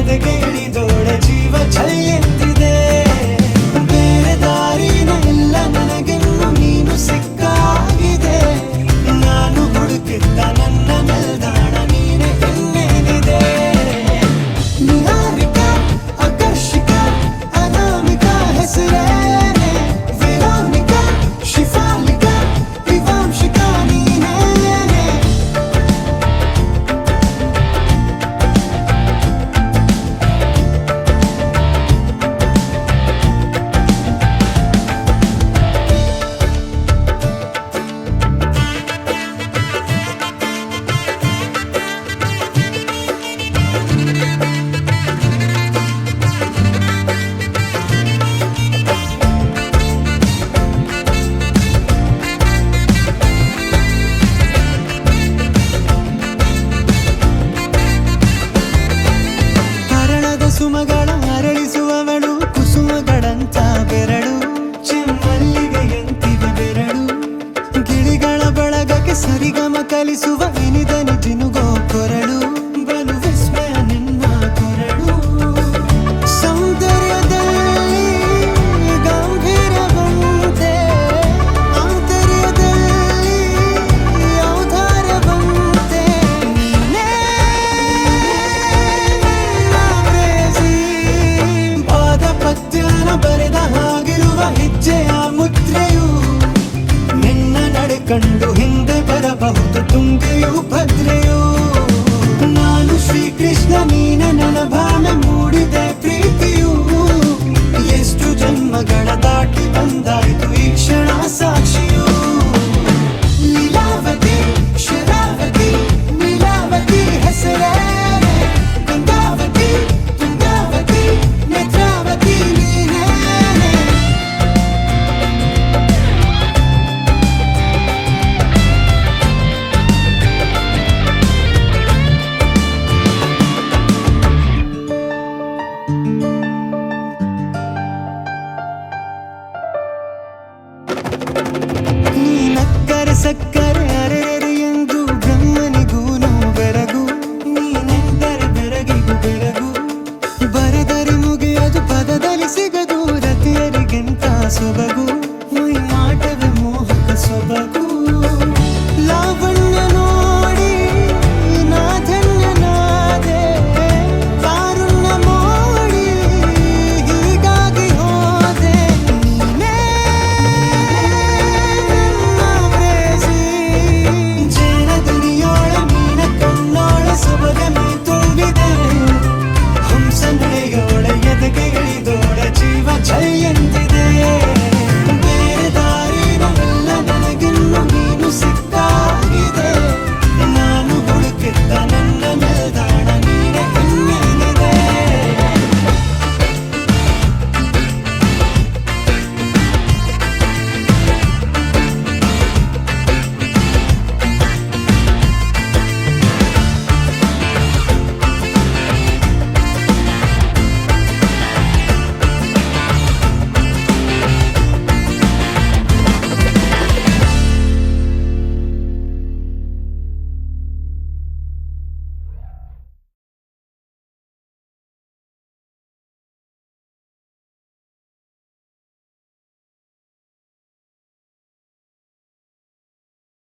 ಎದೆಗೆ ಇಳಿದೋಳೆ ಜೀವ ಛೈ ಎಂದಿದೆ. ಬೇರೆ ದಾರಿನ ಇಲ್ಲ ನನಗೆನ್ನು ನೀನು ಸಿಕ್ಕಾಗಿದೆ. ನಾನು ಹುಡುಕಿದ್ದ ನನ್ನ ನಿಲ್ದಾಣ ನೀನೆ ಇನ್ನೇನಿದೆ. ನಿಹಾರಿಕಾ ಆಕರ್ಷಿಕಾ ಅನಾಮಿಕಾ ಹೆಸರೇನೆ. ವೆರೋನಿಕಾ ಶಿಫಾಲಿಕಾ ವಿವಾಂಶಿಕಾ ನೀನೇನೆ. ಹರಳದ ಸುಮಗಳ ಅರಳಿಸುವವಳು ಕುಸುಮಗಳಂತ ಬೆರಳು. ಚೆಮ್ಮಲ್ಲಿಗೆಯಂತಿವೆ ಬೆರಳು. ಗಿಳಿಗಳ ಬಳಗಕ್ಕೆ ಸರಿಗಮ ಕಲಿಸುವ ಇನಿದನಿ ಜಿನುಗೋ ಕೊರಳು. ಬಲು ವಿಸ್ಮಯ ನಿನ್ನ ಕೊರಳು. ಸೌಂದರ್ಯದಲ್ಲಿ ಗಾಂಭೀರ್ಯವಂತೆ ಆಂತರ್ಯದಲ್ಲಿ ಔದಾರ್ಯವಂತೆ. ನೀನೇ ಪಾದ ಪದ್ಯನ ಬರೆದ ಹಾಗಿರುವ ಹೆಜ್ಜೆಯ ಮುದ್ರೆಯು. ನಿನ್ನ ನಡೆ ಕಂಡು ಹಿಂದೆ ಬರಬಹುದು ತುಂಗೆಯು ಭದ್ರೆಯು. ನಾನು ಶ್ರೀಕೃಷ್ಣ ನೀನೆ ನನ್ನ ಭಾವನೆ ಮೂಡಿದೆ ಪ್ರೀತಿಯು. ಎಷ್ಟು ಜನ್ಮಗಳ ದಾಟಿ ಬಂದಾಯ್ತು ಈ ಕ್ಷಣ ಸಾಕ್ಷಿಯು. ಲೀಲಾವತಿ ಶರಾವತಿ ನೀಲಾವತಿ ಹೆಸರೇನೆ. ಗಂಗಾವತಿ ತುಂಗಾವತಿ ನೇತ್ರಾವತಿ ನೀನೇನೆ. ನೀನಕ್ಕರೆ ಸಕ್ಕರೆ ಅರೆರೆ ಎಂದು ಬ್ರಹ್ಮನಿಗೂನು ಬೆರಗು. ನೀನೆಂದರೆ ಬೆರಗಿಗೂ ಬೆರಗು. ಬರೆದರೆ ಮುಗಿಯದು ಪದದಲ್ಲಿ ಸಿಗದು ರತಿಯರಿಗಿಂತ ಸೊಬಗು.